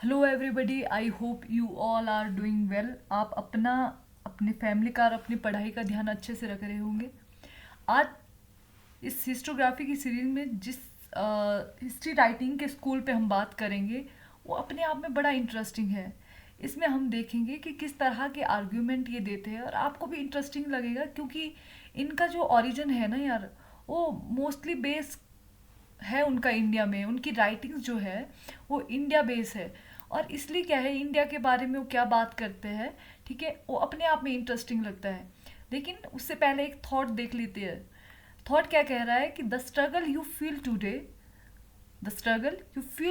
Hello everybody, I hope you all are doing well. आप अपने family का और अपनी पढ़ाई का ध्यान अच्छे से रख रहे होंगे। आज इस हिस्टोग्राफी की सीरीज में जिस हिस्ट्री राइटिंग के स्कूल पे हम बात करेंगे वो अपने आप में बड़ा इंटरेस्टिंग है। इसमें हम देखेंगे कि किस तरह के आर्ग्यूमेंट ये देते हैं और आपको भी इंटरेस्टिंग लगेगा, क्योंकि इनका जो ओरिजिन है ना यार, वो मोस्टली बेस है उनका इंडिया में। उनकी राइटिंग्स जो है वो इंडिया बेस है, और इसलिए क्या है, इंडिया के बारे में वो क्या बात करते हैं, ठीक है, वो अपने आप में इंटरेस्टिंग लगता है। लेकिन उससे पहले एक थॉट देख लेते हैं। थॉट क्या कह रहा है कि the struggle you feel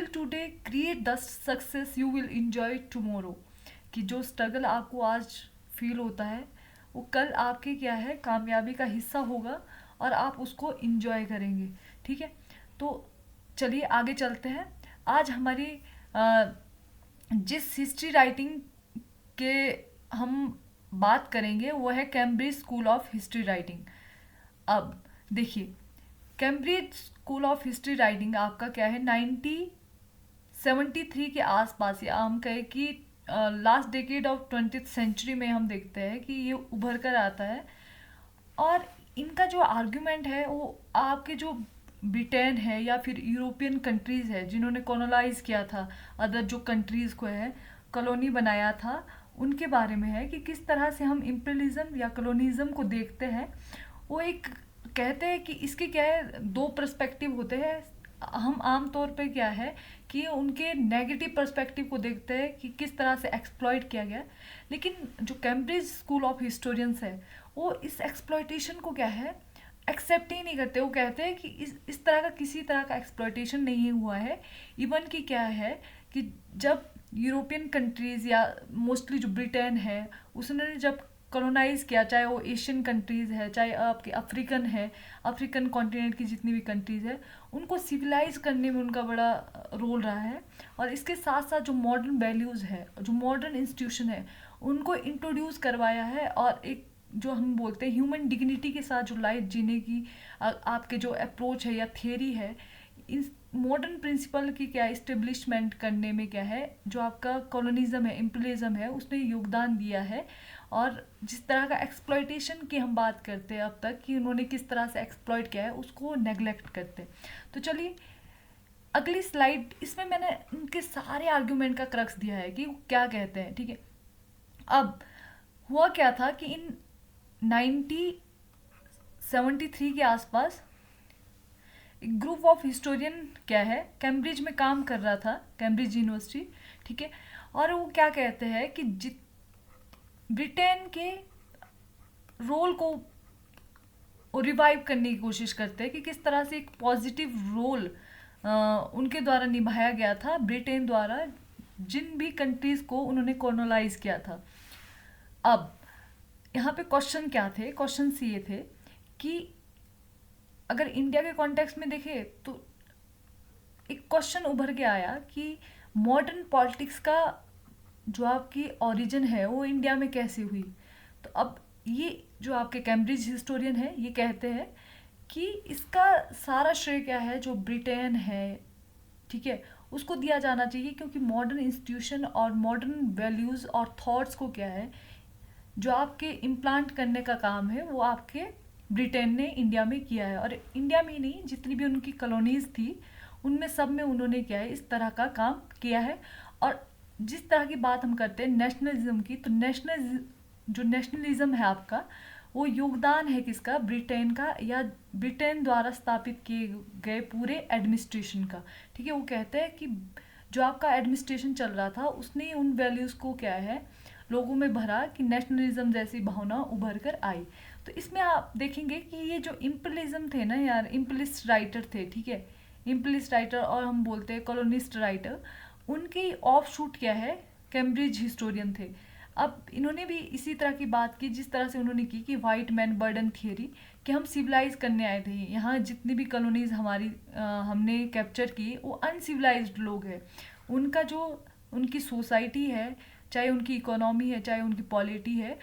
today create the success you will enjoy tomorrow. कि जो स्ट्रगल आपको आज फील होता है वो कल आपके क्या है, कामयाबी का हिस्सा होगा और आप उसको इंजॉय करेंगे। ठीक है, तो चलिए आगे चलते हैं। आज हमारी अ, जिस हिस्ट्री राइटिंग के हम बात करेंगे वो है Cambridge school of history writing. अब देखिए, Cambridge school of history writing आपका क्या है, 1973 के आसपास, या हम कहें कि last decade of 20th century में हम देखते हैं कि ये उभर कर आता है। और इनका जो आर्ग्यूमेंट है वो आपके जो ब्रिटेन है या फिर यूरोपियन कंट्रीज़ है जिन्होंने कॉलोनाइज किया था, अदर जो कंट्रीज़ को है कॉलोनी बनाया था, उनके बारे में है कि किस तरह से हम इम्पीरियलिज्म या कॉलोनिज्म को देखते हैं। वो एक कहते हैं कि इसके क्या है, दो पर्सपेक्टिव होते हैं। हम आम तौर पे क्या है कि उनके नेगेटिव पर्सपेक्टिव को देखते हैं कि किस तरह से एक्सप्लॉइट किया गया। लेकिन जो कैम्ब्रिज स्कूल ऑफ हिस्टोरियंस है वो इस एक्सप्लॉइटेशन को क्या है, एक्सेप्ट ही नहीं करते। वो कहते हैं कि इस तरह का किसी तरह का एक्सप्लॉइटेशन नहीं हुआ है। इवन कि क्या है कि जब यूरोपियन कंट्रीज़ या मोस्टली जो ब्रिटेन है उसने जब कॉलोनाइज किया, चाहे वो एशियन कंट्रीज़ है चाहे आपके अफ्रीकन है, अफ्रीकन कॉन्टिनेंट की जितनी भी कंट्रीज़ है, उनको सिविलाइज करने में उनका बड़ा रोल रहा है। और इसके साथ साथ जो मॉडर्न वैल्यूज़ है, जो मॉडर्न इंस्टीट्यूशन है, उनको इंट्रोड्यूस करवाया है। और एक जो हम बोलते हैं ह्यूमन डिग्निटी के साथ जो लाइफ जीने की आपके जो अप्रोच है या थियरी है, इस मॉडर्न प्रिंसिपल की क्या इस्टेब्लिशमेंट करने में क्या है, जो आपका कॉलोनिज्म है, इम्पीरियलिज्म है, उसने योगदान दिया है। और जिस तरह का एक्सप्लॉइटेशन की हम बात करते हैं अब तक कि उन्होंने किस तरह से एक्सप्लॉइट किया है, उसको नेग्लेक्ट करते हैं। तो चलिए अगली स्लाइड, इसमें मैंने उनके सारे आर्ग्यूमेंट का क्रक्स दिया है कि वो क्या कहते हैं। ठीक है, अब हुआ क्या था कि इन 1973 के आसपास एक ग्रुप ऑफ हिस्टोरियन क्या है कैम्ब्रिज में काम कर रहा था, कैम्ब्रिज यूनिवर्सिटी। ठीक है, और वो क्या कहते हैं कि ब्रिटेन के रोल को रिवाइव करने की कोशिश करते हैं कि किस तरह से एक पॉजिटिव रोल उनके द्वारा निभाया गया था, ब्रिटेन द्वारा जिन भी कंट्रीज़ को उन्होंने कॉलोनाइज किया था। अब यहाँ पे क्वेश्चन क्या थे, क्वेश्चन ये थे कि अगर इंडिया के कॉन्टेक्स्ट में देखें तो एक क्वेश्चन उभर के आया कि मॉडर्न पॉलिटिक्स का जो आपकी ओरिजिन है वो इंडिया में कैसे हुई। तो अब ये जो आपके कैम्ब्रिज हिस्टोरियन है ये कहते हैं कि इसका सारा श्रेय क्या है, जो ब्रिटेन है, ठीक है, उसको दिया जाना चाहिए, क्योंकि मॉडर्न इंस्टीट्यूशन और मॉडर्न वैल्यूज़ और थॉट्स को क्या है, जो आपके इम्प्लांट करने का काम है वो आपके ब्रिटेन ने इंडिया में किया है। और इंडिया में ही नहीं, जितनी भी उनकी कॉलोनीज थी उनमें सब में उन्होंने क्या है, इस तरह का काम किया है। और जिस तरह की बात हम करते हैं नेशनलिज्म की, तो नेशनलिज्म है आपका, वो योगदान है किसका, ब्रिटेन का, या ब्रिटेन द्वारा स्थापित किए गए पूरे एडमिनिस्ट्रेशन का। ठीक है, वो कहते हैं कि जो आपका एडमिनिस्ट्रेशन चल रहा था उसने उन वैल्यूज़ को क्या है लोगों में भरा कि नेशनलिज्म जैसी भावना उभर कर आई। तो इसमें आप देखेंगे कि ये जो इम्पीरियलिज्म थे ना यार, इम्पीरियलिस्ट राइटर थे, ठीक है, इम्पीरियलिस्ट राइटर और हम बोलते हैं कॉलोनिस्ट राइटर, उनकी ऑफ शूट क्या है, कैम्ब्रिज हिस्टोरियन थे। अब इन्होंने भी इसी तरह की बात की जिस तरह से उन्होंने की कि वाइट मैन बर्डन थियरी, कि हम सिविलाइज करने आए थे, यहाँ जितनी भी कॉलोनीज हमारी हमने कैप्चर की वो अनसिविलाइज्ड लोग हैं। उनका जो उनकी सोसाइटी है, चाहे उनकी इकोनॉमी है चाहे उनकी पॉलिटी है,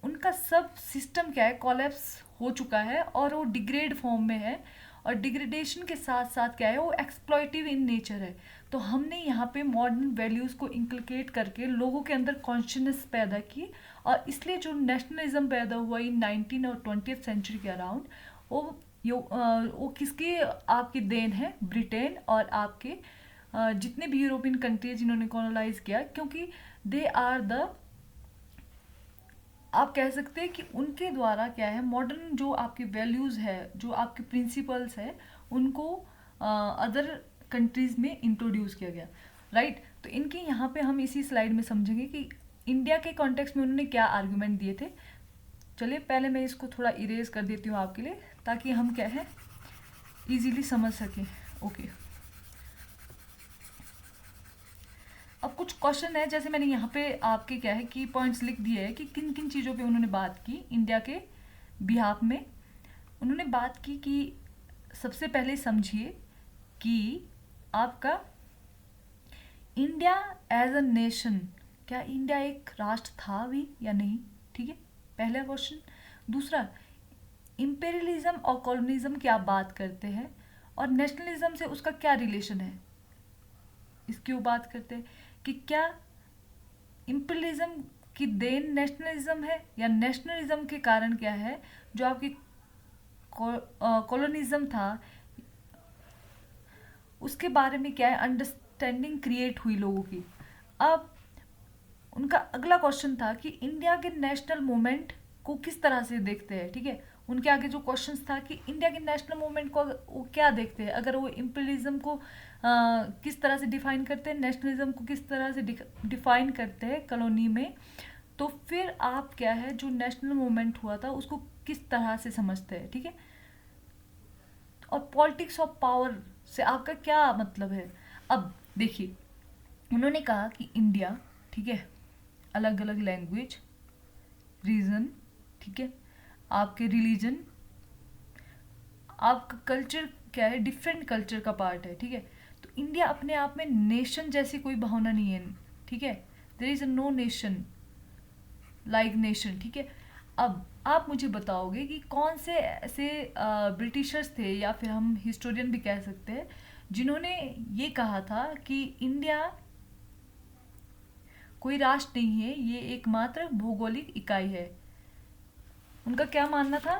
उनका सब सिस्टम क्या है, कोलैप्स हो चुका है और वो डिग्रेड फॉर्म में है। और डिग्रेडेशन के साथ साथ क्या है, वो एक्सप्लॉइटिव इन नेचर है। तो हमने यहाँ पे मॉडर्न वैल्यूज़ को इंकलकेट करके लोगों के अंदर कॉन्शियसनेस पैदा की, और इसलिए जो नेशनलिज्म पैदा हुआ इन 19 और 20th सेंचुरी के अराउंड, वो किसकी आपकी देन है, ब्रिटेन और आपके जितने भी यूरोपियन कंट्रीज जिन्होंने कॉलोनाइज किया, क्योंकि दे आर द, आप कह सकते हैं कि उनके द्वारा क्या है, मॉडर्न जो आपकी वैल्यूज़ है, जो आपके प्रिंसिपल्स है, उनको अदर कंट्रीज़ में इंट्रोड्यूस किया गया, राइट। तो इनके यहाँ पे हम इसी स्लाइड में समझेंगे कि इंडिया के कॉन्टेक्स्ट में उन्होंने क्या आर्गुमेंट दिए थे। चलिए पहले मैं इसको थोड़ा इरेज कर देती हूँ आपके लिए, ताकि हम क्या है इजीली समझ सकें। ओके, अब कुछ क्वेश्चन है, जैसे मैंने यहाँ पे आपके क्या है की पॉइंट्स लिख दिए हैं कि किन किन चीज़ों पे उन्होंने बात की इंडिया के बिहाफ में। उन्होंने बात की कि सबसे पहले समझिए कि आपका इंडिया एज अ नेशन, क्या इंडिया एक राष्ट्र था भी या नहीं, ठीक है, पहला क्वेश्चन। दूसरा, इम्पेरियलिज्म और कॉलोनिज्म की आप बात करते हैं, और नेशनलिज्म से उसका क्या रिलेशन है, इसकी वो बात करते हैं कि क्या इम्पेरियलिज्म की देन नेशनलिज्म है, या नेशनलिज्म के कारण क्या है जो आपकी कॉलोनिज्म था उसके बारे में क्या है अंडरस्टैंडिंग क्रिएट हुई लोगों की। अब उनका अगला क्वेश्चन था कि इंडिया के नेशनल मूवमेंट को किस तरह से देखते हैं, ठीक है। उनके आगे जो क्वेश्चन था कि इंडिया के नेशनल मूवमेंट को वो क्या देखते हैं, अगर वो इम्पीरियलिज्म को किस तरह से डिफाइन करते हैं, नेशनलिज्म को किस तरह से डिफाइन करते हैं कॉलोनी में, तो फिर आप क्या है जो नेशनल मूवमेंट हुआ था उसको किस तरह से समझते हैं, ठीक है। और पॉलिटिक्स ऑफ पावर से आपका क्या मतलब है। अब देखिए, उन्होंने कहा कि इंडिया, ठीक है, अलग अलग लैंग्वेज, रीजन, ठीक है, आपके रिलीजन, आपका कल्चर क्या है, डिफरेंट कल्चर का पार्ट है, ठीक है। तो इंडिया अपने आप में नेशन जैसी कोई भावना नहीं है, ठीक है, there is no nation like nation, ठीक है। अब आप मुझे बताओगे कि कौन से ऐसे ब्रिटिशर्स थे, या फिर हम हिस्टोरियन भी कह सकते हैं, जिन्होंने ये कहा था कि इंडिया कोई राष्ट्र नहीं है, ये एकमात्र भौगोलिक इकाई है। उनका क्या मानना था,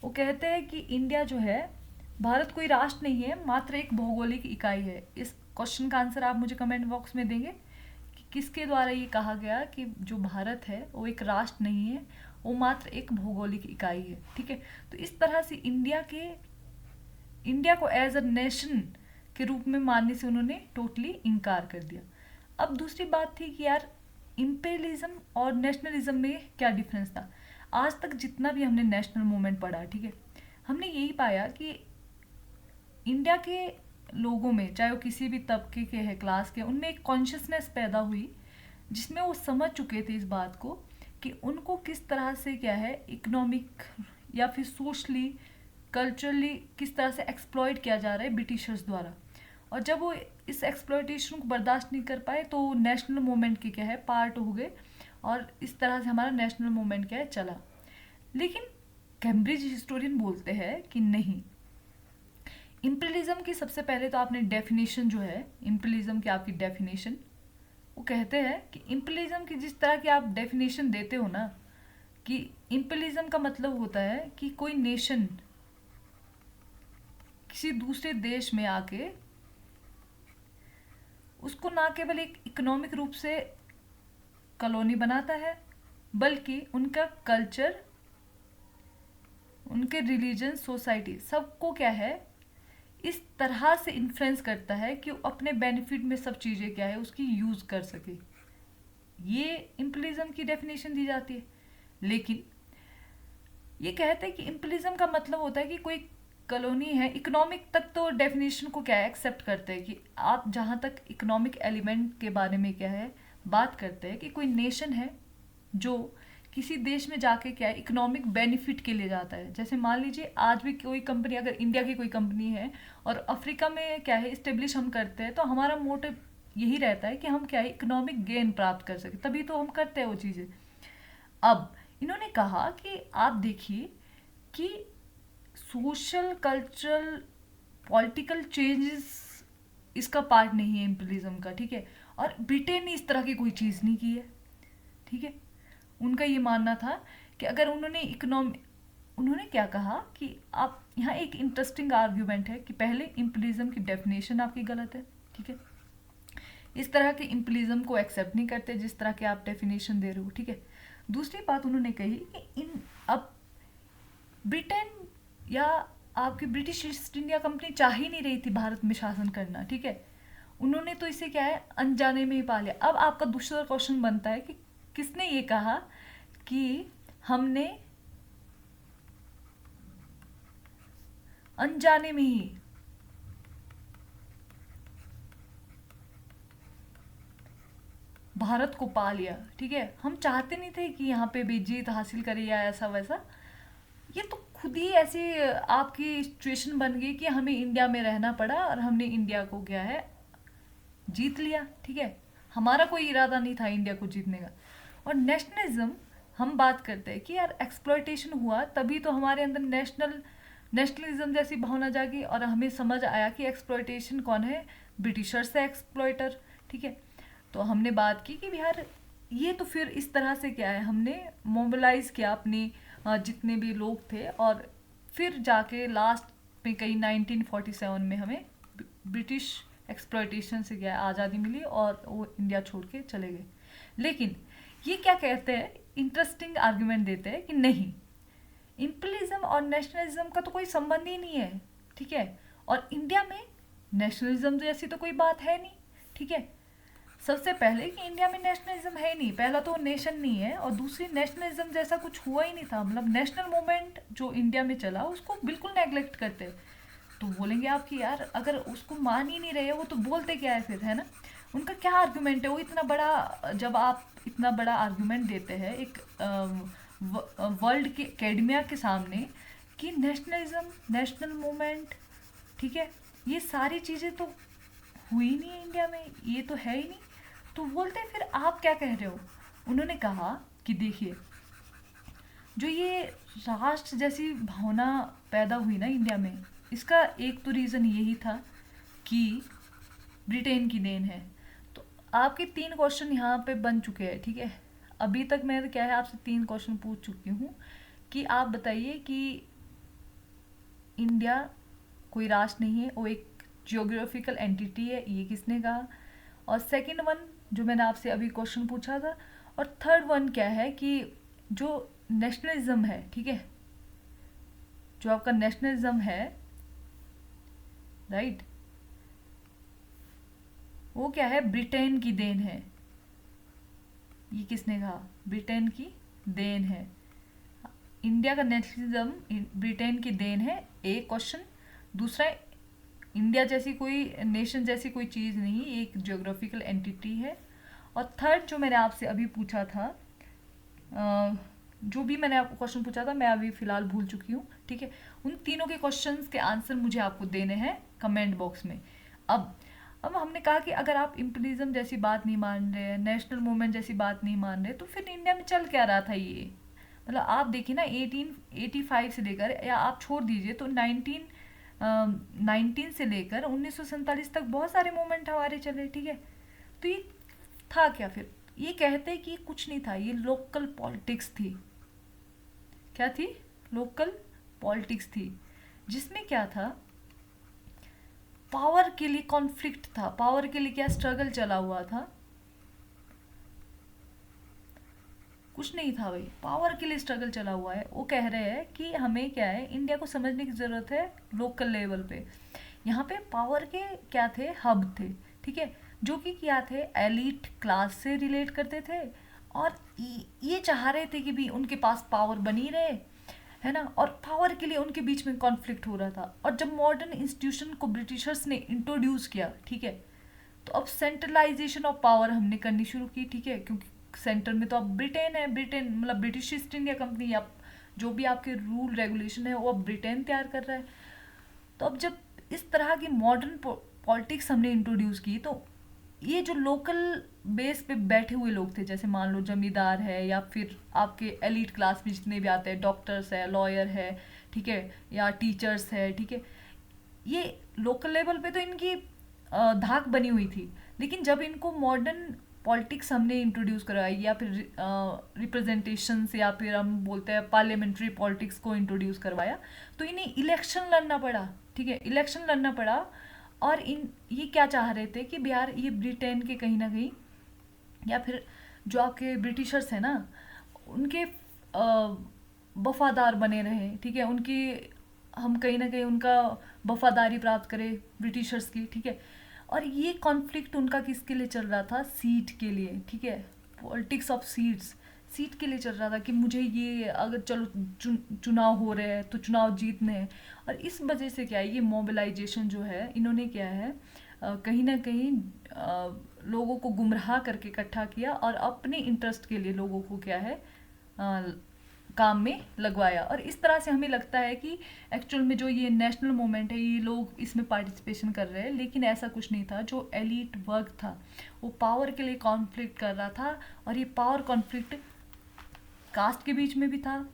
वो कहते हैं कि इंडिया जो है, भारत कोई राष्ट्र नहीं है, मात्र एक भौगोलिक इकाई है। इस क्वेश्चन का आंसर आप मुझे कमेंट बॉक्स में देंगे कि किसके द्वारा ये कहा गया कि जो भारत है वो एक राष्ट्र नहीं है, वो मात्र एक भौगोलिक इकाई है, ठीक है। तो इस तरह से इंडिया को एज अ नेशन के रूप में मानने से उन्होंने टोटली इनकार कर दिया। अब दूसरी बात थी कि यार इम्पेरियलिज्म और नेशनलिज्म में क्या डिफरेंस था। आज तक जितना भी हमने नेशनल मूवमेंट पढ़ा, ठीक है, हमने यही पाया कि इंडिया के लोगों में, चाहे वो किसी भी तबके के हैं, क्लास के, उनमें एक कॉन्शियसनेस पैदा हुई जिसमें वो समझ चुके थे इस बात को कि उनको किस तरह से क्या है इकोनॉमिक या फिर सोशली, कल्चरली किस तरह से एक्सप्लॉइट किया जा रहा है ब्रिटिशर्स द्वारा। और जब वो इस एक्सप्लॉइटेशन को बर्दाश्त नहीं कर पाए तो नेशनल मूवमेंट के क्या है पार्ट हो गए, और इस तरह से हमारा नेशनल मूवमेंट क्या है चला। लेकिन कैम्ब्रिज हिस्टोरियन बोलते हैं कि नहीं, इम्पीरियलिज्म की सबसे पहले तो आपने डेफिनेशन जो है इम्पीरियलिज्म की, आपकी डेफिनेशन, वो कहते हैं कि इम्पीरियलिज्म की जिस तरह की आप डेफिनेशन देते हो ना, कि इम्पीरियलिज्म का मतलब होता है कि कोई नेशन किसी दूसरे देश में आके उसको ना केवल एक इकोनॉमिक रूप से कॉलोनी बनाता है, बल्कि उनका कल्चर, उनके रिलीजन, सोसाइटी, सबको क्या है इस तरह से इन्फ्लुएंस करता है कि वो अपने बेनिफिट में सब चीज़ें क्या है उसकी यूज़ कर सके। ये इम्पीरियलिज्म की डेफिनेशन दी जाती है। लेकिन ये कहते हैं कि इम्पीरियलिज्म का मतलब होता है कि कोई कॉलोनी है, इकोनॉमिक तक तो डेफिनेशन को क्या है एक्सेप्ट करते हैं कि आप जहाँ तक इकोनॉमिक एलिमेंट के बारे में क्या है बात करते हैं कि कोई नेशन है जो किसी देश में जाके क्या है इकोनॉमिक बेनिफिट के लिए जाता है। जैसे मान लीजिए आज भी कोई कंपनी, अगर इंडिया की कोई कंपनी है और अफ्रीका में क्या है इस्टेब्लिश हम करते हैं, तो हमारा मोटिव यही रहता है कि हम क्या है इकोनॉमिक गेन प्राप्त कर सके, तभी तो हम करते हैं वो चीज़ें। अब इन्होंने कहा कि आप देखिए कि सोशल, कल्चरल पॉलिटिकल चेंजेस इसका पार्ट नहीं है इम्पीरियलिज्म का, ठीक है। और ब्रिटेन ने इस तरह की कोई चीज़ नहीं की है, ठीक है। उनका ये मानना था कि अगर उन्होंने क्या कहा कि आप यहाँ एक इंटरेस्टिंग आर्ग्यूमेंट है कि पहले इम्पीरियलिज्म की डेफिनेशन आपकी गलत है, ठीक है। इस तरह के इम्पीरियलिज्म को एक्सेप्ट नहीं करते जिस तरह के आप डेफिनेशन दे रहे हो, ठीक है। दूसरी बात उन्होंने कही कि अब ब्रिटेन या आपकी ब्रिटिश ईस्ट इंडिया कंपनी चाह ही नहीं रही थी भारत में शासन करना, ठीक है। उन्होंने तो इसे क्या है अनजाने में ही पा लिया। अब आपका दूसरा क्वेश्चन बनता है कि किसने ये कहा कि हमने अनजाने में ही भारत को पा लिया, ठीक है। हम चाहते नहीं थे कि यहाँ पे भी जीत हासिल करे या ऐसा वैसा, ये तो खुद ही ऐसी आपकी सिचुएशन बन गई कि हमें इंडिया में रहना पड़ा और हमने इंडिया को क्या है जीत लिया, ठीक है। हमारा कोई इरादा नहीं था इंडिया को जीतने का। और नेशनलिज्म हम बात करते हैं कि यार एक्सप्लॉयटेशन हुआ तभी तो हमारे अंदर नेशनलिज्म जैसी भावना जागी और हमें समझ आया कि एक्सप्लॉयटेशन कौन है, ब्रिटिशर्स से एक्सप्लॉयटर, ठीक है। तो हमने बात की कि यार ये तो फिर इस तरह से क्या है हमने मोबिलाइज किया अपने जितने भी लोग थे और फिर जाके लास्ट में कहीं 1947 में हमें ब्रिटिश एक्सप्लॉयटेशन से क्या है आज़ादी मिली और वो इंडिया छोड़ के चले गए। लेकिन ये क्या कहते हैं, इंटरेस्टिंग आर्गुमेंट देते हैं कि नहीं, इम्पीरियलिज्म और नेशनलिज्म का तो कोई संबंध ही नहीं है, ठीक है। और इंडिया में नेशनलिज्म जैसी तो कोई बात है नहीं, ठीक है। सबसे पहले कि इंडिया में नेशनलिज्म है ही नहीं, पहला तो नेशन नहीं है, और दूसरी नेशनलिज्म जैसा कुछ हुआ ही नहीं था। मतलब नेशनल मूवमेंट जो इंडिया में चला उसको बिल्कुल नेग्लेक्ट करते। तो बोलेंगे आप कि यार अगर उसको मान ही नहीं रहे वो तो बोलते क्या है फिर, है ना। उनका क्या आर्गुमेंट है, वो इतना बड़ा, जब आप इतना बड़ा आर्गुमेंट देते हैं एक वर्ल्ड के एकेडमिया के सामने कि नेशनलिज्म, नेशनल मूवमेंट, ठीक है, ये सारी चीज़ें तो हुई नहीं है इंडिया में, ये तो है ही नहीं, तो बोलते हैं फिर आप क्या कह रहे हो। उन्होंने कहा कि देखिए जो ये राष्ट्र जैसी भावना पैदा हुई ना इंडिया में, इसका एक तो रीज़न यही था कि ब्रिटेन की देन है। तो आपके 3 क्वेश्चन यहाँ पे बन चुके हैं, ठीक है। अभी तक मैं क्या है आपसे 3 क्वेश्चन पूछ चुकी हूँ कि आप बताइए कि इंडिया कोई राष्ट्र नहीं है, वो एक जियोग्राफिकल एंटिटी है, ये किसने कहा। और सेकंड वन जो मैंने आपसे अभी क्वेश्चन पूछा था, और थर्ड वन क्या है कि जो नेशनलिज्म है, ठीक है, जो आपका नेशनलिज्म है, राइट, वो क्या है ब्रिटेन की देन है। ये किसने कहा, ब्रिटेन की देन है। इंडिया का नेशनलिज्म ब्रिटेन की देन है, एक क्वेश्चन। दूसरा, इंडिया जैसी कोई नेशन जैसी कोई चीज़ नहीं, एक जियोग्राफिकल एंटिटी है। और थर्ड जो मैंने आपसे अभी पूछा था, जो भी मैंने आपको क्वेश्चन पूछा था मैं अभी फ़िलहाल भूल चुकी हूँ, ठीक है। उन तीनों के क्वेश्चंस के आंसर मुझे आपको देने हैं कमेंट बॉक्स में। अब हमने कहा कि अगर आप इम्पीरियलिज्म जैसी बात नहीं मान रहे, नेशनल मूवमेंट जैसी बात नहीं मान रहे, तो फिर इंडिया में चल क्या रहा था ये। मतलब आप देखिए ना 1885 से लेकर, या आप छोड़ दीजिए तो 19 से लेकर 1947 तक बहुत सारे मूवमेंट हमारे चले, ठीक है। तो ये था क्या फिर, ये कहते हैं कि कुछ नहीं था, ये लोकल पॉलिटिक्स थी। क्या थी, लोकल पॉलिटिक्स थी, जिसमें क्या था, पावर के लिए कॉन्फ्लिक्ट था, पावर के लिए क्या स्ट्रगल चला हुआ था, कुछ नहीं था भाई, पावर के लिए स्ट्रगल चला हुआ है। वो कह रहे हैं कि हमें क्या है इंडिया को समझने की ज़रूरत है लोकल लेवल पे। यहाँ पे पावर के क्या थे, हब थे, ठीक है, जो कि क्या थे एलीट क्लास से रिलेट करते थे, और ये चाह रहे थे कि भी उनके पास पावर बनी रहे, है ना। और पावर के लिए उनके बीच में कॉन्फ्लिक्ट हो रहा था। और जब मॉडर्न इंस्टीट्यूशन को ब्रिटिशर्स ने इंट्रोड्यूस किया, ठीक है, तो अब सेंट्रलाइजेशन ऑफ पावर हमने करनी शुरू की, ठीक है, क्योंकि सेंटर में तो अब ब्रिटेन है, ब्रिटेन मतलब ब्रिटिश ईस्ट इंडिया कंपनी, या जो भी आपके रूल रेगुलेशन है वो अब ब्रिटेन तैयार कर रहा है। तो अब जब इस तरह की मॉडर्न पॉलिटिक्स हमने इंट्रोड्यूस की, तो ये जो लोकल बेस पे बैठे हुए लोग थे, जैसे मान लो जमींदार है, या फिर आपके एलिट क्लास में जितने भी आते हैं, डॉक्टर्स है, लॉयर है, ठीक है, या टीचर्स है, ठीक है, ये लोकल लेवल पे तो इनकी धाक बनी हुई थी, लेकिन जब इनको मॉडर्न पॉलिटिक्स हमने इंट्रोड्यूस कराई या फिर रिप्रेजेंटेशंस या फिर हम बोलते हैं पार्लियामेंट्री पॉलिटिक्स को इंट्रोड्यूस करवाया, तो इन्हें इलेक्शन लड़ना पड़ा। ठीक है, इलेक्शन लड़ना पड़ा। और इन ये क्या चाह रहे थे कि बिहार ये ब्रिटेन के कहीं ना कहीं, या फिर जो आपके ब्रिटिशर्स हैं ना, उनके वफादार बने रहें। ठीक है, उनकी हम कहीं ना कहीं उनका वफादारी प्राप्त करें ब्रिटिशर्स की। ठीक है, और ये कॉन्फ्लिक्ट उनका किसके लिए चल रहा था? सीट के लिए। ठीक है, पॉलिटिक्स ऑफ सीट्स, सीट के लिए चल रहा था कि मुझे ये अगर चलो चुनाव हो रहे हैं तो चुनाव जीतने हैं। और इस वजह से क्या है, ये मोबिलाइजेशन जो है इन्होंने क्या है कहीं ना कहीं लोगों को गुमराह करके इकट्ठा किया और अपने इंटरेस्ट के लिए लोगों को क्या है काम में लगवाया। और इस तरह से हमें लगता है कि एक्चुअल में जो ये नेशनल मूवमेंट है, ये लोग इसमें पार्टिसिपेशन कर रहे हैं, लेकिन ऐसा कुछ नहीं था। जो एलीट वर्ग था वो पावर के लिए कॉन्फ्लिक्ट कर रहा था, और ये पावर कॉन्फ्लिक्ट कास्ट के बीच में भी था,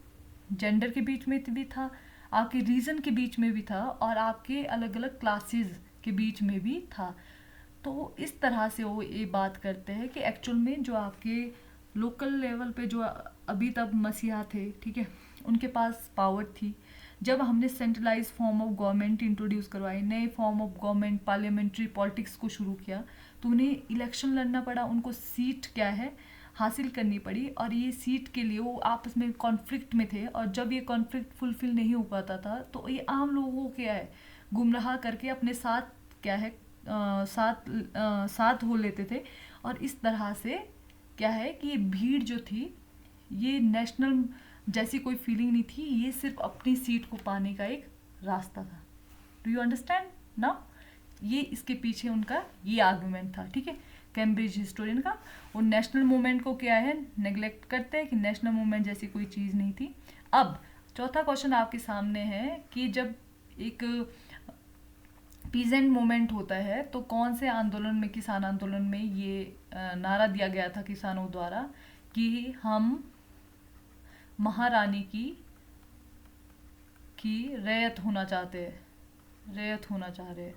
जेंडर के बीच में भी था, आपके रीजन के बीच में भी था, और आपके अलग अलग क्लासेस के बीच में भी था। तो इस तरह से वो ये बात करते हैं कि एक्चुअल में जो आपके लोकल लेवल पे जो अभी तक मसीहा थे, ठीक है, उनके पास पावर थी। जब हमने centralise form of government introduce करवाई, नए form of government parliamentary politics को शुरू किया, तो उन्हें इलेक्शन लड़ना पड़ा, उनको सीट क्या है हासिल करनी पड़ी। और ये सीट के लिए वो आपस में कॉन्फ्लिक्ट में थे, और जब ये कॉन्फ्लिक्ट फुलफिल नहीं हो पाता था तो ये आम लोगों को क्या है गुमराह करके अपने साथ क्या है साथ हो लेते थे। और इस तरह से क्या है कि ये भीड़ जो थी, ये नेशनल जैसी कोई फीलिंग नहीं थी, ये सिर्फ अपनी सीट को पाने का एक रास्ता था। Do you understand now? ये इसके पीछे उनका ये आर्गुमेंट था। ठीक है, कैम्ब्रिज हिस्टोरियन का। वो नेशनल मूवमेंट को क्या है नेग्लेक्ट करते हैं कि नेशनल मूवमेंट जैसी कोई चीज़ नहीं थी। अब चौथा क्वेश्चन आपके सामने है कि जब एक पीजेंट मूवमेंट होता है तो कौन से आंदोलन में, किसान आंदोलन में ये नारा दिया गया था किसानों द्वारा कि हम महारानी की रैयत होना चाहते हैं, रैयत होना चाह रहे हैं।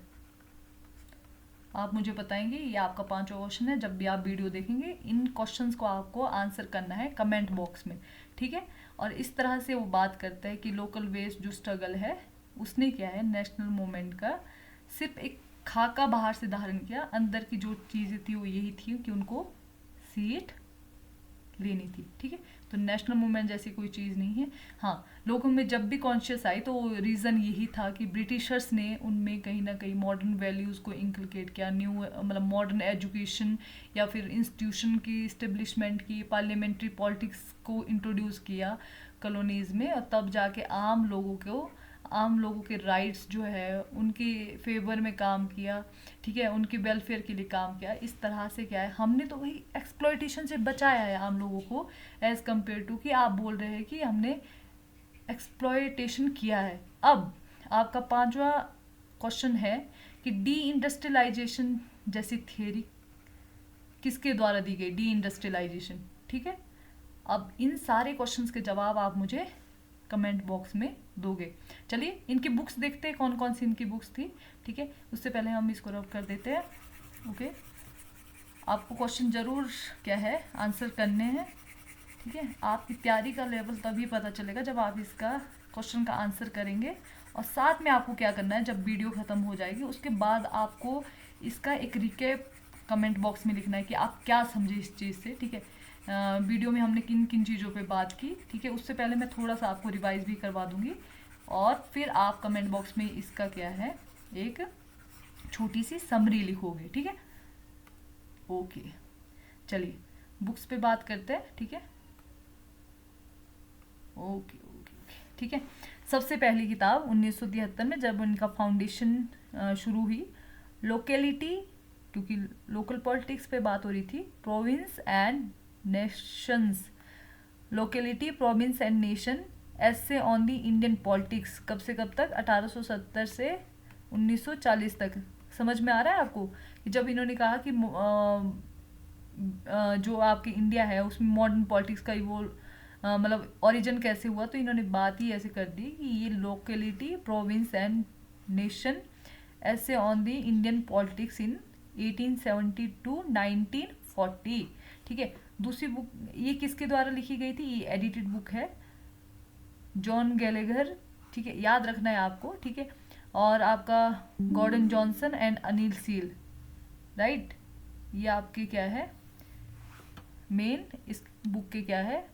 आप मुझे बताएंगे, ये आपका पांचवा क्वेश्चन है। जब भी आप वीडियो देखेंगे इन क्वेश्चंस को आपको आंसर करना है कमेंट बॉक्स में। ठीक है, और इस तरह से वो बात करता है कि लोकल बेस्ड जो स्ट्रगल है उसने क्या है नेशनल मूवमेंट का सिर्फ एक खाका बाहर से धारण किया, अंदर की जो चीज़ें थी वो यही थी कि उनको सीट लेनी थी। ठीक है, तो नेशनल मूवमेंट जैसी कोई चीज़ नहीं है। हाँ, लोगों में जब भी कॉन्शियस आई तो रीज़न यही था कि ब्रिटिशर्स ने उनमें कहीं ना कहीं मॉडर्न वैल्यूज़ को इंकलकेट किया, न्यू मतलब मॉडर्न एजुकेशन या फिर इंस्टीट्यूशन की इस्टेब्लिशमेंट की, पार्लियामेंट्री पॉलिटिक्स को इंट्रोड्यूस किया कॉलोनीज़ में, और तब जाके आम लोगों के राइट्स जो है उनके फेवर में काम किया। ठीक है, उनके वेलफेयर के लिए काम किया। इस तरह से क्या है हमने तो वही एक्सप्लॉयटेशन से बचाया है आम लोगों को, एज कम्पेयर टू कि आप बोल रहे हैं कि हमने एक्सप्लॉयटेशन किया है। अब आपका पांचवा क्वेश्चन है कि डी इंडस्ट्रियलाइजेशन जैसी थियरी किसके द्वारा दी गई, डी इंडस्ट्रियलाइजेशन। ठीक है, अब इन सारे क्वेश्चंस के जवाब आप मुझे कमेंट बॉक्स में दोगे। चलिए इनकी बुक्स देखते हैं, कौन कौन सी इनकी बुक्स थी। ठीक है, उससे पहले हम इसको रब कर देते हैं। ओके, आपको क्वेश्चन जरूर क्या है आंसर करने हैं। ठीक है, आपकी तैयारी का लेवल तभी पता चलेगा जब आप इसका क्वेश्चन का आंसर करेंगे। और साथ में आपको क्या करना है, जब वीडियो ख़त्म हो जाएगी उसके बाद आपको इसका एक रिकैप कमेंट बॉक्स में लिखना है कि आप क्या समझे इस चीज़ से। ठीक है, वीडियो में हमने किन किन चीज़ों पे बात की। ठीक है, उससे पहले मैं थोड़ा सा आपको रिवाइज भी करवा दूंगी, और फिर आप कमेंट बॉक्स में इसका क्या है एक छोटी सी समरी लिखोगे। ठीक है, ओके, चलिए बुक्स पे बात करते हैं। ठीक है, ओके ओके ओके, ठीक है। सबसे पहली किताब 1973 में जब उनका फाउंडेशन शुरू हुई, लोकेलिटी, क्योंकि लोकल पॉलिटिक्स पे बात हो रही थी, province and Nations, locality, province and nation, ऐसे ऑन द इंडियन पॉलिटिक्स। कब से कब तक? 1870 से 1940 तक। समझ में आ रहा है आपको कि जब इन्होंने कहा कि जो आपकी इंडिया है उसमें मॉडर्न पॉलिटिक्स का वो मतलब ओरिजिन कैसे हुआ, तो इन्होंने बात ही ऐसे कर दी कि ये लोकेलिटी, प्रोविंस एंड नेशन ऐसे on the Indian politics in 1870 to 1940। ठीक है, दूसरी बुक ये किसके द्वारा लिखी गई थी, ये एडिटेड बुक है, जॉन गैलेगर। ठीक है, याद रखना है आपको। ठीक है, और आपका Gordon Johnson and Anil Seal, right, ये आपके क्या है, मेन इस बुक के क्या है,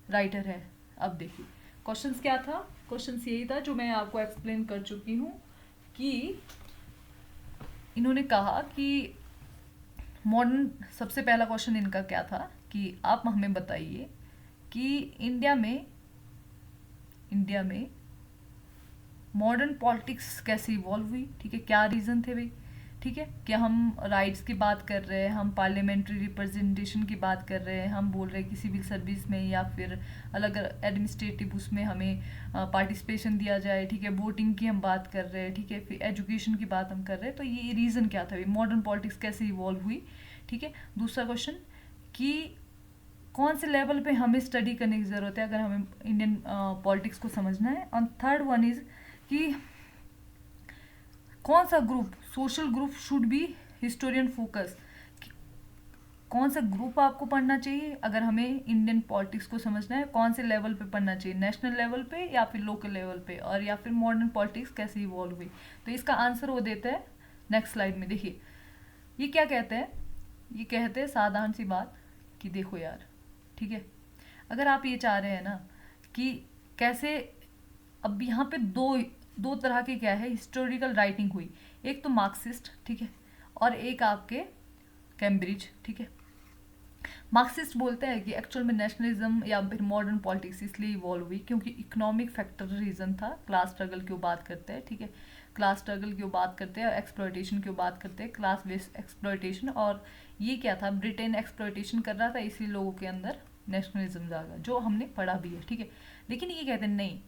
राइटर है। अब देखिए क्वेश्चंस क्या था, क्वेश्चंस यही था जो मैं आपको एक्सप्लेन कर चुकी हूँ कि इन्होंने कहा कि मॉडर्न, सबसे पहला क्वेश्चन इनका क्या था कि आप हमें बताइए कि इंडिया में मॉडर्न पॉलिटिक्स कैसे इवॉल्व हुई। ठीक है, क्या रीज़न थे भाई। ठीक है, कि हम राइट्स की बात कर रहे हैं, हम पार्लियामेंट्री रिप्रेजेंटेशन की बात कर रहे हैं, हम बोल रहे हैं कि सिविल सर्विस में या फिर अलग एडमिनिस्ट्रेटिव उसमें हमें पार्टिसिपेशन दिया जाए। ठीक है, वोटिंग की हम बात कर रहे हैं। ठीक है, फिर एजुकेशन की बात हम कर रहे हैं। तो ये रीज़न क्या था भाई, मॉडर्न पॉलिटिक्स कैसे इवॉल्व हुई। ठीक है, दूसरा क्वेश्चन कि कौन से लेवल पे हमें स्टडी करने की ज़रूरत है अगर हमें इंडियन पॉलिटिक्स को समझना है। और थर्ड वन इज़ कि कौन सा group, social group should be historian focus, कौन सा ग्रुप आपको पढ़ना चाहिए अगर हमें इंडियन पॉलिटिक्स को समझना है, कौन से लेवल पे पढ़ना चाहिए, नेशनल लेवल पे या फिर लोकल लेवल पे, और या फिर मॉडर्न पॉलिटिक्स कैसे इवॉल्व हुई। तो इसका आंसर वो देता है नेक्स्ट स्लाइड में। देखिए ये क्या कहते हैं, ये कहते हैं साधारण सी बात कि देखो यार, ठीक है, अगर आप ये चाह रहे हैं ना कि कैसे, अब यहाँ पे दो तरह के क्या है, हिस्टोरिकल राइटिंग हुई, एक तो मार्क्सिस्ट, ठीक है, और एक आपके कैम्ब्रिज। ठीक है, मार्क्सिस्ट बोलते हैं कि एक्चुअल में नेशनलिज्म या फिर मॉडर्न पॉलिटिक्स इसलिए इवॉल्व हुई क्योंकि इकोनॉमिक फैक्टर रीजन था, क्लास स्ट्रगल क्यों बात करते हैं। ठीक है, क्लास स्ट्रगल क्यों बात करते हैं, एक्सप्लॉयटेशन क्यों बात करते हैं, क्लास बेस्ड एक्सप्लॉयटेशन। और ये क्या था, ब्रिटेन एक्सप्लॉयटेशन कर रहा था, इसी लोगों के अंदर नेशनलिज्म जागा, जो हमने पढ़ा भी है। ठीक है, लेकिन ये कहते हैं नहीं,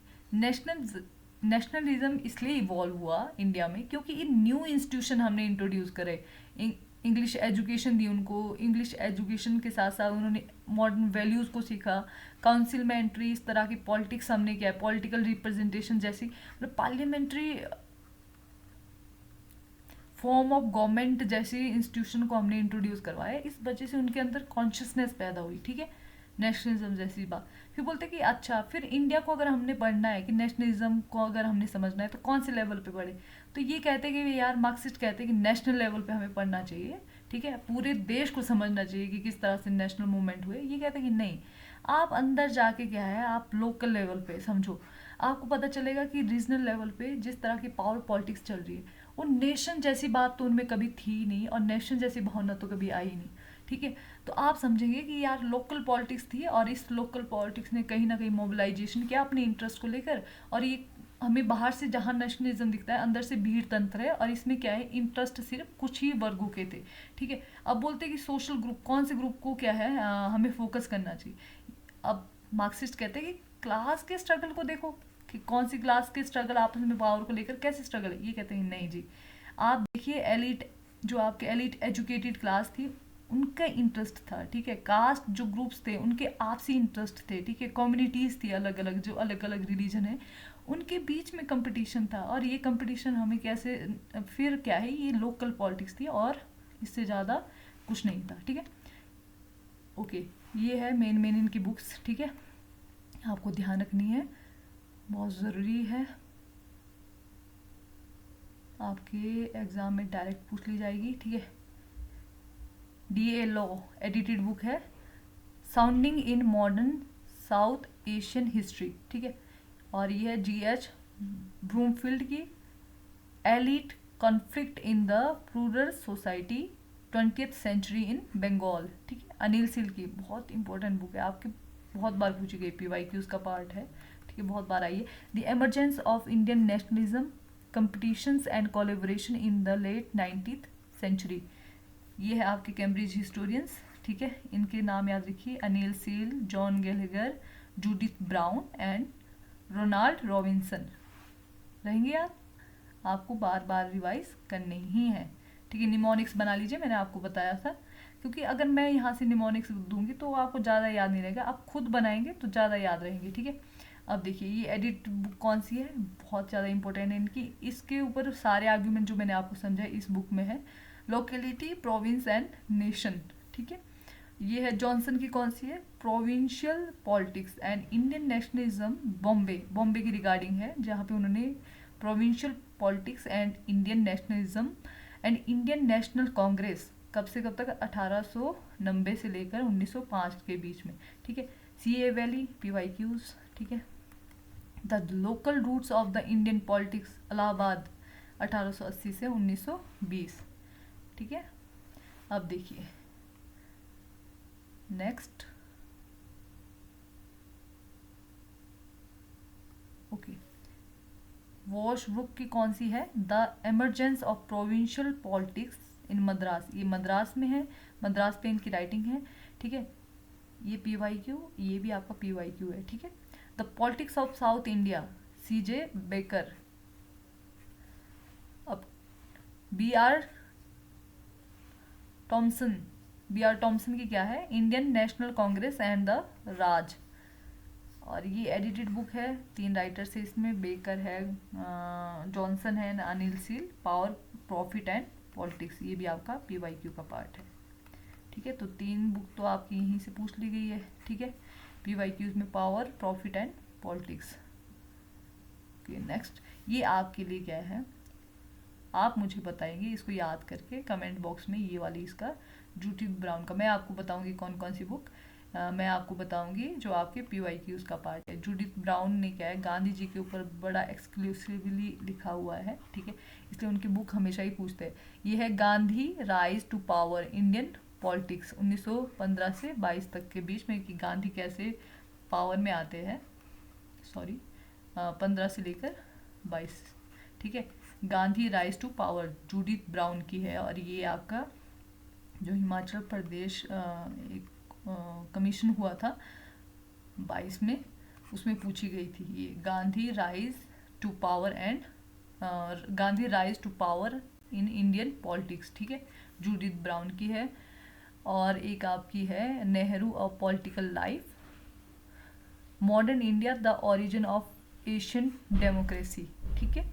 नेशनलिज्म इसलिए इवॉल्व हुआ इंडिया में क्योंकि इन न्यू इंस्टीट्यूशन हमने इंट्रोड्यूस करे, इंग्लिश एजुकेशन दी उनको, इंग्लिश एजुकेशन के साथ साथ उन्होंने मॉडर्न वैल्यूज़ को सीखा, काउंसिल में एंट्री, इस तरह की पॉलिटिक्स हमने क्या है, पॉलिटिकल रिप्रेजेंटेशन जैसी, मतलब पार्लियामेंट्री फॉर्म ऑफ गवर्नमेंट जैसी इंस्टीट्यूशन को हमने इंट्रोड्यूस करवाया। इस वजह से उनके अंदर कॉन्शियसनेस पैदा हुई। ठीक है, नेशनलिज्म जैसी बात। फिर बोलते कि अच्छा, फिर इंडिया को अगर हमने पढ़ना है कि नेशनलिज्म को अगर हमने समझना है तो कौन से लेवल पे पढ़े, तो ये कहते हैं कि यार मार्क्सिस्ट कहते हैं कि नेशनल लेवल पे हमें पढ़ना चाहिए। ठीक है, पूरे देश को समझना चाहिए कि किस तरह से नेशनल मूवमेंट हुए। ये कहते हैं कि नहीं, आप अंदर जाके क्या है, आप लोकल लेवल पे समझो, आपको पता चलेगा कि रीजनल लेवल पे जिस तरह की पावर पॉलिटिक्स चल रही है, वो नेशन जैसी बात तो उनमें कभी थी नहीं और नेशन जैसी भावना तो कभी आई नहीं। ठीक है, तो आप समझेंगे कि यार लोकल पॉलिटिक्स थी और इस लोकल पॉलिटिक्स ने कहीं ना कहीं मोबिलाइजेशन किया अपने इंटरेस्ट को लेकर। और ये हमें बाहर से जहाँ नेशनलिज्म दिखता है, अंदर से भीड़ तंत्र है, और इसमें क्या है, इंटरेस्ट सिर्फ कुछ ही वर्गों के थे। ठीक है, अब बोलते हैं कि सोशल ग्रुप, कौन से ग्रुप को क्या है हमें फोकस करना चाहिए। अब मार्क्सिस्ट कहते हैं कि क्लास के स्ट्रगल को देखो कि कौन सी क्लास के स्ट्रगल आपस में पावर को लेकर कैसे स्ट्रगल है। ये कहते हैं नहीं जी, आप देखिए एलिट, जो आपके एलिट एजुकेटेड क्लास थी उनका इंटरेस्ट था। ठीक है, कास्ट जो ग्रुप्स थे उनके आपसी इंटरेस्ट थे। ठीक है, कम्युनिटीज़ थी अलग अलग, जो अलग अलग रिलीजन है उनके बीच में कंपटीशन था, और ये कंपटीशन हमें कैसे, फिर क्या है, ये लोकल पॉलिटिक्स थी और इससे ज़्यादा कुछ नहीं था। ठीक है, ओके, ये है मेन इनकी बुक्स। ठीक है, आपको ध्यान रखनी है, बहुत ज़रूरी है, आपके एग्ज़ाम में डायरेक्ट पूछ ली जाएगी। ठीक है, DA लॉ एडिटेड बुक है, sounding in modern South Asian history. ठीक है, और ये है GH ब्रूमफील्ड की elite conflict in the rural society 20th century in Bengal. ठीक है, अनिल सिल की बहुत इंपॉर्टेंट बुक है, आपके बहुत बार पूछी गई, PYQs का पार्ट है। ठीक है, बहुत बार आई है। The emergence of Indian nationalism, competitions and collaboration in the late 19th century. ये है आपके कैम्ब्रिज हिस्टोरियंस। ठीक है, इनके नाम याद रखिए, Anil Seal, John Gallagher, Judith Brown and Ronald Robinson रहेंगे यार, आपको बार बार रिवाइज करने ही है। ठीक है, निमोनिक्स बना लीजिए, मैंने आपको बताया था, क्योंकि अगर मैं यहाँ से निमोनिक्स दूंगी तो आपको ज़्यादा याद नहीं रहेगा, आप खुद बनाएंगे तो ज़्यादा याद रहेंगे। ठीक है, अब देखिए ये एडिट बुक कौन सी है, बहुत ज़्यादा इंपॉर्टेंट है इनकी, इसके ऊपर सारे आर्ग्यूमेंट जो मैंने आपको समझाए इस बुक में है। लोकेलिटी, प्रोविंस एंड नेशन, ठीक है। ये है जॉनसन की, कौन सी है, provincial politics and Indian nationalism, Bombay, Bombay की रिगार्डिंग है, जहाँ पे उन्होंने provincial politics and Indian nationalism and Indian National Congress कब से कब तक, 1890 से लेकर 1905 के बीच में, ठीक है। CA वैली, PYQs, ठीक है। The local routes of the Indian politics, Allahabad, 1880 से 1920, ठीक है। अब देखिए नेक्स्ट, ओके, वॉश बुक की कौन सी है, the emergence of provincial politics in Madras, ये मद्रास में है, मद्रास पे इनकी राइटिंग है, ठीक है। ये PYQ, ये भी आपका PYQ है, ठीक है। The politics of South India, CJ Baker. अब BR टॉमसन, BR टॉमसन की क्या है, Indian National Congress and the Raj, और ये एडिटेड बुक है, 3 राइटर्स है इसमें, बेकर है, जॉनसन है, Anil seal, power, profit and politics, ये भी आपका PYQ का पार्ट है, ठीक है। तो 3 बुक तो आपकी यहीं से पूछ ली गई है, ठीक है। PYQs में power, profit and politics. Okay next, ये आपके लिए क्या है, आप मुझे बताएंगे इसको याद करके कमेंट बॉक्स में, ये वाली इसका जूडिथ ब्राउन का, मैं आपको बताऊंगी कौन कौन सी बुक, मैं आपको बताऊंगी जो आपके PYQs का पार्ट है। जूडिथ ब्राउन ने क्या है, गांधी जी के ऊपर बड़ा एक्सक्लूसिवली लिखा हुआ है, ठीक है, इसलिए उनकी बुक हमेशा ही पूछते हैं। ये है Gandhi rise to power Indian politics, 1915 से 22 तक के बीच में, कि गांधी कैसे पावर में आते हैं, सॉरी 15 से लेकर 22, ठीक है। Gandhi rise to power Judith Brown की है, और ये आपका जो हिमाचल प्रदेश एक कमीशन हुआ था 22 में, उसमें पूछी गई थी, ये Gandhi rise to power and Gandhi rise to power in Indian politics, ठीक है, जूडिथ ब्राउन की है। और एक आपकी है Nehru of political life, modern India the origin of Asian democracy, ठीक है।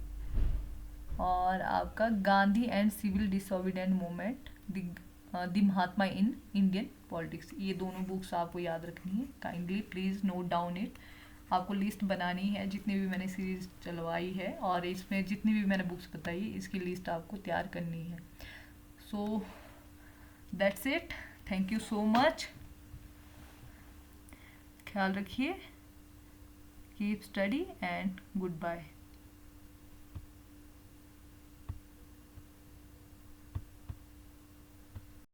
और आपका Gandhi and civil disobedient movement, the Mahatma in Indian politics, ये दोनों बुक्स आपको याद रखनी है, kindly please note down it. आपको लिस्ट बनानी है, जितनी भी मैंने सीरीज चलवाई है और इसमें जितनी भी मैंने बुक्स बताई, इसकी लिस्ट आपको तैयार करनी है। So that's it, thank you so much, ख्याल रखिए, keep study and good bye.